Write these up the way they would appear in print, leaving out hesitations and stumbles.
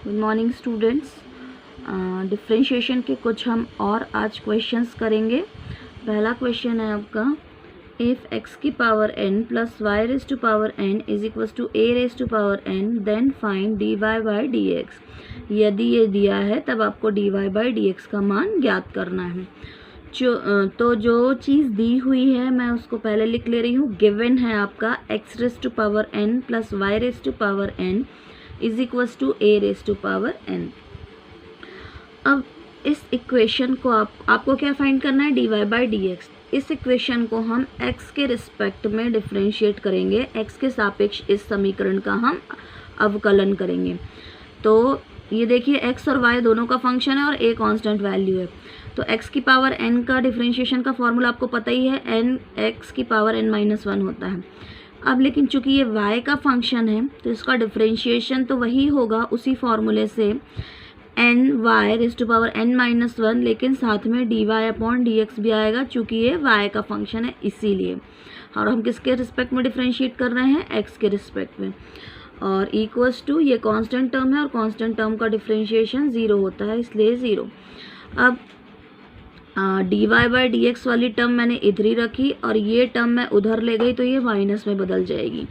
Good morning students. Differentiation के कुछ हम और आज क्वेश्चंस करेंगे। पहला क्वेश्चन है आपका, इफ़ x की power n plus y raise to power n is equals to a raise to power n then find dy by dx। यदि ये दिया है तब आपको dy बाई dx का मान ज्ञात करना है। तो जो चीज़ दी हुई है मैं उसको पहले लिख ले रही हूँ। गिवन है आपका x raise to power n plus y raise to power n is equals to a raise to power n। अब इस इक्वेशन को आपको क्या फाइंड करना है, dy बाई dx। इस इक्वेशन को हम x के रिस्पेक्ट में डिफ्रेंशिएट करेंगे, x के सापेक्ष इस समीकरण का हम अवकलन करेंगे। तो ये देखिए x और y दोनों का फंक्शन है और a कांस्टेंट वैल्यू है। तो x की पावर n का डिफ्रेंशिएशन का फॉर्मूला आपको पता ही है, n x की पावर n माइनस 1 होता है। अब लेकिन चूंकि ये y का फंक्शन है तो इसका डिफ्रेंशिएशन तो वही होगा उसी फॉर्मूले से, N Y raise to power n minus 1, लेकिन साथ में dy अपॉन dx भी आएगा चूंकि ये y का फंक्शन है इसीलिए। और हम किसके रिस्पेक्ट में डिफ्रेंशिएट कर रहे हैं, x के रिस्पेक्ट में। और इक्वल्स टू ये कांस्टेंट टर्म है और कांस्टेंट टर्म का डिफ्रेंशिएशन 0 होता है इसलिए 0। अब dy बाई dx वाली टर्म मैंने इधर ही रखी और ये टर्म मैं उधर ले गई तो ये माइनस में बदल जाएगी।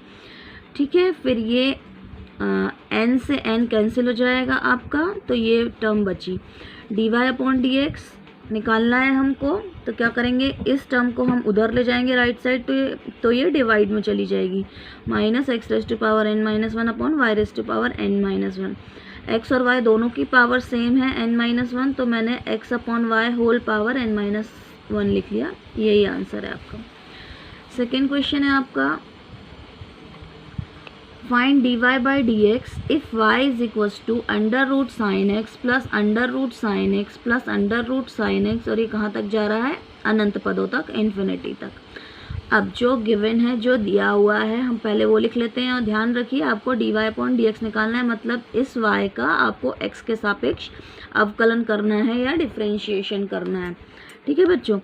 ठीक है, फिर ये n से n कैंसिल हो जाएगा आपका, तो ये टर्म बची। dy अपॉन dx निकालना है हमको, तो क्या करेंगे, इस टर्म को हम उधर ले जाएंगे राइट साइड, तो ये डिवाइड में चली जाएगी। Minus X raise to power n minus 1 upon Y raise to power n minus 1। x और y दोनों की पावर सेम है n माइनस 1, तो मैंने x upon Y whole power n minus 1 लिख लिया। यही आंसर है आपका। सेकेंड क्वेश्चन है आपका, find dy by dx if y is equals to under root sine x plus under root sine x plus under root sine X, और ये कहाँ तक जा रहा है, अनंत पदों तक, इन्फिनिटी तक। अब जो गिवन है, जो दिया हुआ है, हम पहले वो लिख लेते हैं। और ध्यान रखिए आपको dy अपॉन dx निकालना है, मतलब इस y का आपको x के सापेक्ष अवकलन करना है या डिफ्रेंशिएशन करना है। ठीक है बच्चों,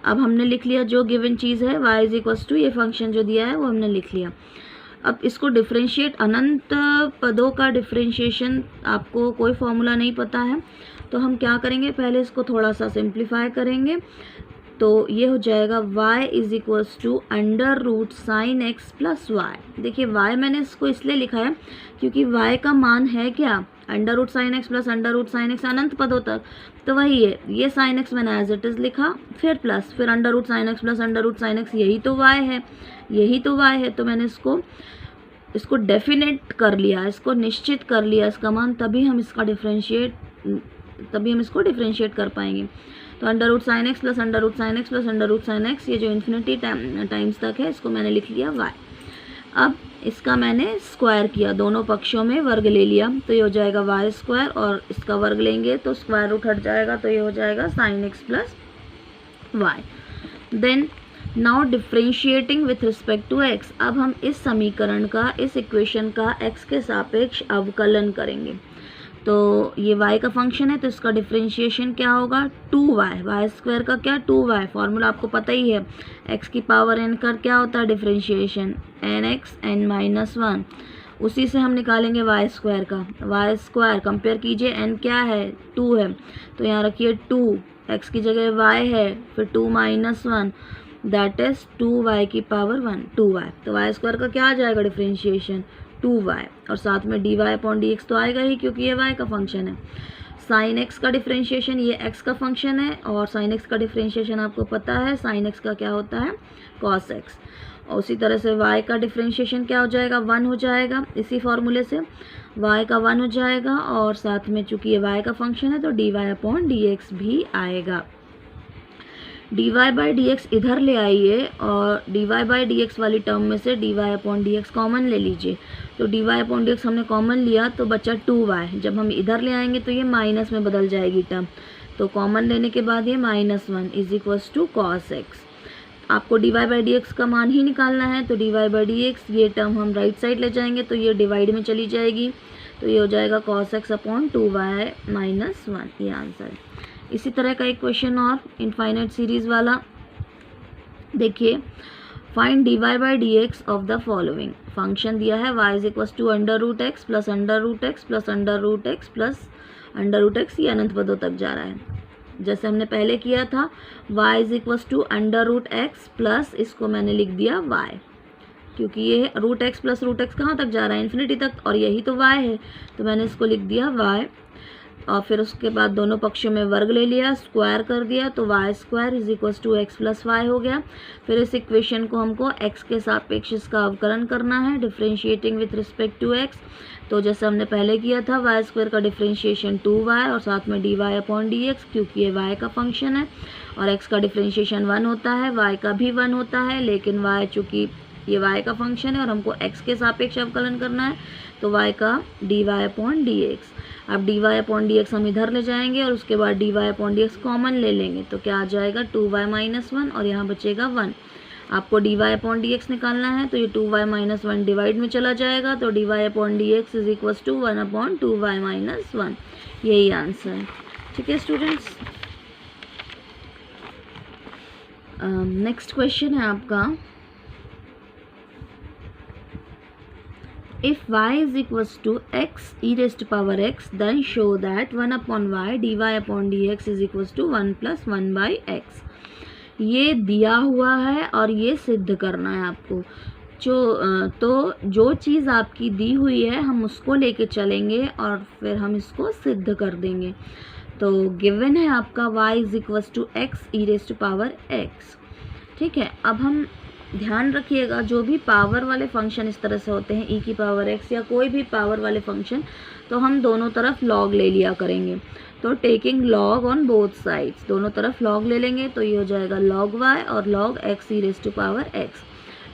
अब हमने लिख लिया जो गिवन चीज़ है, y इज इक्वल्स टू ये फंक्शन जो दिया है वो हमने लिख लिया। अब इसको डिफ्रेंशिएट, अनंत पदों का डिफ्रेंशिएशन आपको कोई फॉर्मूला नहीं पता है, तो हम क्या करेंगे, पहले इसको थोड़ा सा सिंप्लीफाई करेंगे। तो ये हो जाएगा y is equals to under root sine x plus Y. देखिए y मैंने इसको इसलिए लिखा है क्योंकि y का मान है क्या, under root sine x plus under root sine x अनंत पदों तक, तो वही है। ये साइन एक्स मैंने एज इट इज़ लिखा, फिर प्लस, फिर under root sine x plus under root sine x, यही तो y है, यही तो y है। तो मैंने इसको डेफिनेट कर लिया, इसको निश्चित कर लिया इसका मान, तभी हम इसको डिफ्रेंशिएट कर पाएंगे। तो under root sine x plus under root sine x plus under root sine X, ये जो इन्फिनिटी टाइम्स तक है, इसको मैंने लिख लिया y। अब इसका मैंने स्क्वायर किया, दोनों पक्षों में वर्ग ले लिया, तो ये हो जाएगा वाई स्क्वायर, और इसका वर्ग लेंगे तो स्क्वायर रूट हट जाएगा, तो ये हो जाएगा sine x plus Y. Then now differentiating with respect to x। अब हम इस समीकरण का, इस इक्वेशन का x के सापेक्ष अवकलन करेंगे। तो ये y का फंक्शन है तो इसका डिफ्रेंशिएशन क्या होगा, 2y, वाई स्क्वायर का क्या 2y, फॉर्मूला आपको पता ही है, x की पावर n का क्या होता है डिफ्रेंशिएशन, nx n माइनस 1। उसी से हम निकालेंगे y स्क्वायर का, y स्क्वायर कंपेयर कीजिए, n क्या है 2 है, तो यहाँ रखिए 2, x की जगह y है, फिर 2 माइनस 1, दैट इज 2y की पावर 1, 2y। तो y स्क्वायर का क्या आ जाएगा डिफ्रेंशिएशन, 2y, और साथ में dy अपॉन dx तो आएगा ही क्योंकि ये y का फंक्शन है। साइन x का डिफ्रेंशिएशन, ये x का फंक्शन है, और साइन x का डिफ्रेंशिएशन आपको पता है, साइन x का क्या होता है, cos x। और उसी तरह से y का डिफ्रेंशिएशन क्या हो जाएगा, 1 हो जाएगा, इसी फॉर्मूले से y का 1 हो जाएगा, और साथ में चूंकि ये y का फंक्शन है तो dy अपॉन dx भी आएगा। dy बाई dx इधर ले आइए और dy बाई dx वाली टर्म में से dy अपॉन dx कॉमन ले लीजिए। तो dy अपॉन dx हमने कॉमन लिया तो बचा 2y, जब हम इधर ले आएंगे तो ये माइनस में बदल जाएगी टर्म, तो कॉमन लेने के बाद ये minus 1 is equals to cos X. आपको dy बाई dx का मान ही निकालना है, तो dy बाई dx ये टर्म हम राइट साइड ले जाएंगे तो ये डिवाइड में चली जाएगी, तो ये हो जाएगा cos x upon 2y minus 1, ये आंसर है। इसी तरह का एक क्वेश्चन और इनफाइनाइट सीरीज़ वाला देखिए, find dy by d x of the following. Function दिया है y is equal to under root x plus under root x plus under root x plus under root x, ये अनंत पदों तक जा रहा है जैसे हमने पहले किया था। y is equal to under root x plus, इसको मैंने लिख दिया y, क्योंकि ये root x plus root x कहाँ तक जा रहा है, इन्फिनिटी तक, और यही तो y है, तो मैंने इसको लिख दिया y। और फिर उसके बाद दोनों पक्षों में वर्ग ले लिया, स्क्वायर कर दिया, तो y square is equal to x plus y हो गया। फिर इस इक्वेशन को हमको x के सापेक्ष इसका अवकलन करना है, differentiating with respect to x। तो जैसे हमने पहले किया था, वाई स्क्वायर का डिफ्रेंशिएशन 2y और साथ में dy अपॉन डी एक्स, क्योंकि ये y का फंक्शन है और x का डिफ्रेंशिएशन 1 होता है, y का भी 1 होता है, लेकिन y चूँकि ये y का फंक्शन है और हमको x के सापेक्ष अवकलन करना है, तो y का dy अपॉन डी एक्स। अब dy अपॉन डी एक्स हम इधर ले जाएंगे और उसके बाद dy upon d x common ले लेंगे, तो क्या आ जाएगा 2y माइनस 1 और यहाँ बचेगा 1। आपको dy अपॉन डी एक्स निकालना है, तो ये 2y माइनस 1 डिवाइड में चला जाएगा, तो dy upon d x is equal to 1 upon 2y minus 1, यही आंसर है। ठीक है स्टूडेंट्स, नेक्स्ट क्वेश्चन है आपका, if y is equals to x e raised to power x, then show that 1 upon y dy upon dx is equals to 1 plus 1 by x। ये दिया हुआ है और ये सिद्ध करना है आपको। जो चीज़ आपकी दी हुई है हम उसको लेके चलेंगे और फिर हम इसको सिद्ध कर देंगे। तो गिवन है आपका y is equals to x e raised to power x। ठीक है, अब हम ध्यान रखिएगा, जो भी पावर वाले फंक्शन इस तरह से होते हैं, e की पावर x या कोई भी पावर वाले फंक्शन, तो हम दोनों तरफ log ले लिया करेंगे। तो taking log on both sides, दोनों तरफ log ले लेंगे, तो ये हो जाएगा log y और log x e raise to power x।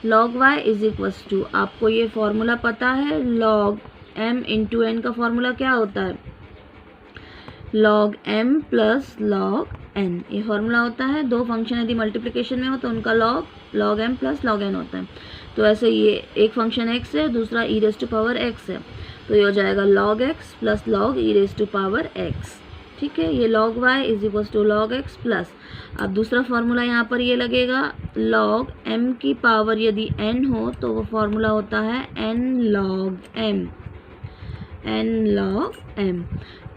log y is equals to, आपको ये फॉर्मूला पता है, log m इंटू n का फॉर्मूला क्या होता है, log m plus log n, ये फॉर्मूला होता है। दो फंक्शन यदि मल्टीप्लिकेशन में हो तो उनका log m plus log n होता है। तो ऐसे ये एक फंक्शन x है, दूसरा e raise to power x है, तो ये हो जाएगा log x plus log e raise to power x। ठीक है, ये log y is equal to log x plus, अब दूसरा फार्मूला यहाँ पर ये लगेगा, log m की पावर यदि n हो तो वो फार्मूला होता है n log m।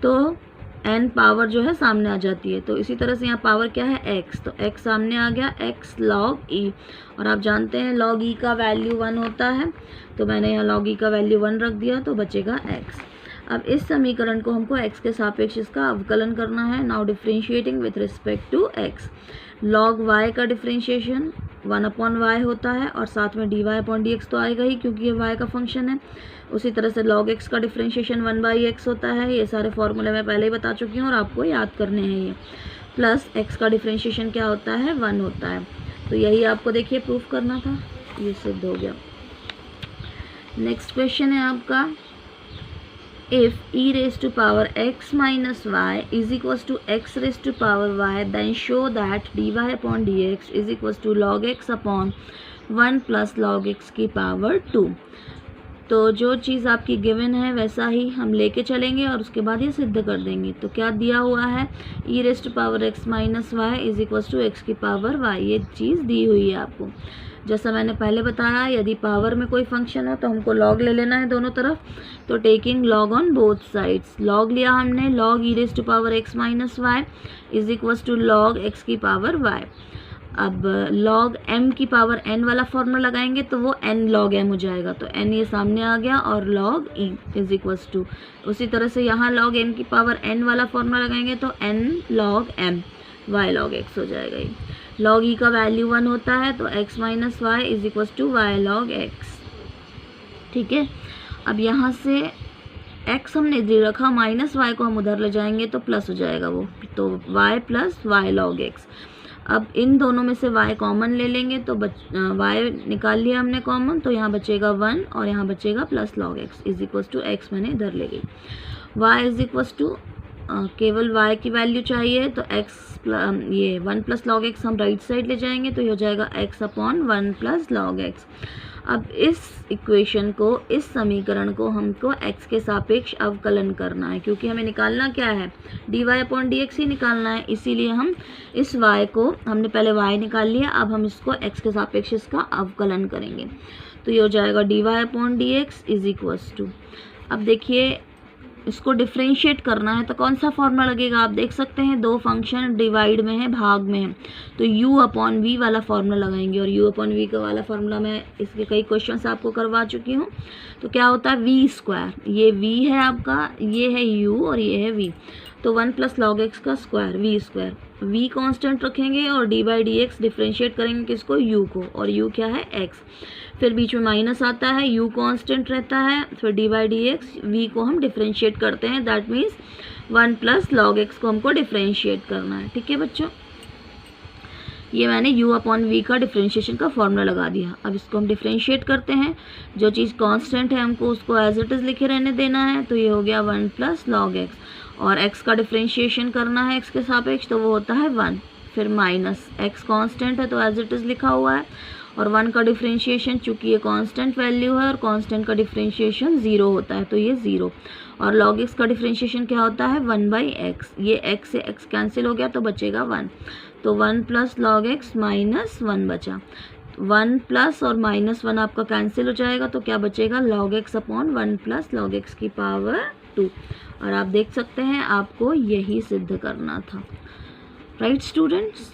तो n पावर जो है सामने आ जाती है, तो इसी तरह से यहाँ पावर क्या है x, तो x सामने आ गया, x log e, और आप जानते हैं log e का वैल्यू 1 होता है, तो मैंने यहाँ log e का वैल्यू 1 रख दिया, तो बचेगा x। अब इस समीकरण को हमको x के सापेक्ष इसका अवकलन करना है। Now differentiating with respect to x, log y का डिफ्रेंशिएशन 1 अपॉन y होता है और साथ में dy अपॉन डी एक्स तो आएगा ही क्योंकि ये y का फंक्शन है। उसी तरह से log x का डिफ्रेंशिएशन 1 बाई x होता है, ये सारे फॉर्मूले मैं पहले ही बता चुकी हूँ और आपको याद करने हैं ये। प्लस x का डिफ्रेंशिएशन क्या होता है, 1 होता है, तो यही आपको देखिए प्रूफ करना था, ये सिद्ध हो गया। नेक्स्ट क्वेश्चन है आपका, if e raised to power x minus y is equals to x raised to power y, then show that dy upon dx is equals to log x upon 1 plus log x की power 2। तो जो चीज़ आपकी given है वैसा ही हम लेके चलेंगे और उसके बाद ये सिद्ध कर देंगे। तो क्या दिया हुआ है, e raise to power x minus y is equals to x की पावर y, ये चीज़ दी हुई है आपको। जैसा मैंने पहले बताया, यदि पावर में कोई फंक्शन है तो हमको log ले लेना है दोनों तरफ, तो taking log on both sides, log लिया हमने, log e raise to power x minus y is equals to log x की पावर y। अब log m की पावर n वाला फॉर्मूला लगाएंगे तो वो n log m हो जाएगा, तो n ये सामने आ गया और log e is equals to, उसी तरह से यहाँ log m की पावर n वाला फॉर्मूला लगाएंगे तो n log m y log x हो जाएगा। ये log e का वैल्यू 1 होता है, तो x minus y is equals to y log x। ठीक है, अब यहाँ से x हमने इधर रखा, माइनस y को हम उधर ले जाएंगे तो प्लस हो जाएगा वो, तो y plus y log x। अब इन दोनों में से y कॉमन ले लेंगे, तो y निकाल लिया हमने कॉमन, तो यहाँ बचेगा 1 और यहाँ बचेगा plus log x is equals to x मैंने इधर ले गई। y इज इक्वल्स टू केवल y की वैल्यू चाहिए, तो x ये 1 प्लस log x हम राइट साइड ले जाएंगे, तो ये हो जाएगा x upon 1 plus log x। अब इस इक्वेशन को, इस समीकरण को हमको x के सापेक्ष अवकलन करना है, क्योंकि हमें निकालना क्या है, dy/dx ही निकालना है। इसीलिए हम इस y को, हमने पहले y निकाल लिया, अब हम इसको x के सापेक्ष इसका अवकलन करेंगे। तो ये हो जाएगा dy/dx इज इक्वल्स टू, अब देखिए इसको डिफ्रेंशिएट करना है तो कौन सा फॉर्मूला लगेगा, आप देख सकते हैं दो फंक्शन डिवाइड में है, भाग में है, तो u/v वाला फॉर्मूला लगाएंगे। और u/v का वाला फॉर्मूला मैं इसके कई क्वेश्चंस आपको करवा चुकी हूँ। तो क्या होता है v², ये v है आपका, ये है u और ये है v, तो 1 + log x का स्क्वायर v², v कांस्टेंट रखेंगे और d/dx डिफ्रेंशिएट करेंगे किसको, u को, और u क्या है x, फिर बीच में माइनस आता है, u कांस्टेंट रहता है, फिर d/dx, v को हम डिफ्रेंशिएट करते हैं, दैट मीन्स 1 + log x को हमको डिफ्रेंशिएट करना है। ठीक है बच्चों, ये मैंने u/v का डिफ्रेंशिएशन का फॉर्मूला लगा दिया। अब इसको हम डिफ्रेंशिएट करते हैं, जो चीज़ कांस्टेंट है हमको उसको एज इट इज़ लिखे रहने देना है, तो ये हो गया 1 + log x, और x का डिफ्रेंशिएशन करना है x के सापेक्ष, तो वो होता है 1, फिर माइनस x कांस्टेंट है तो एज इट इज़ लिखा हुआ है, और 1 का डिफ्रेंशिएशन, चूँकि ये कांस्टेंट वैल्यू है और कांस्टेंट का डिफ्रेंशिएशन 0 होता है तो ये 0, और log x का डिफ्रेंशिएशन क्या होता है 1/x, ये x से x कैंसिल हो गया तो बचेगा 1, तो 1 + log x - 1 बचा, 1 प्लस और -1 आपका कैंसिल हो जाएगा, तो क्या बचेगा log x/1 + log x की पावर 2। और आप देख सकते हैं आपको यही सिद्ध करना था। Right students.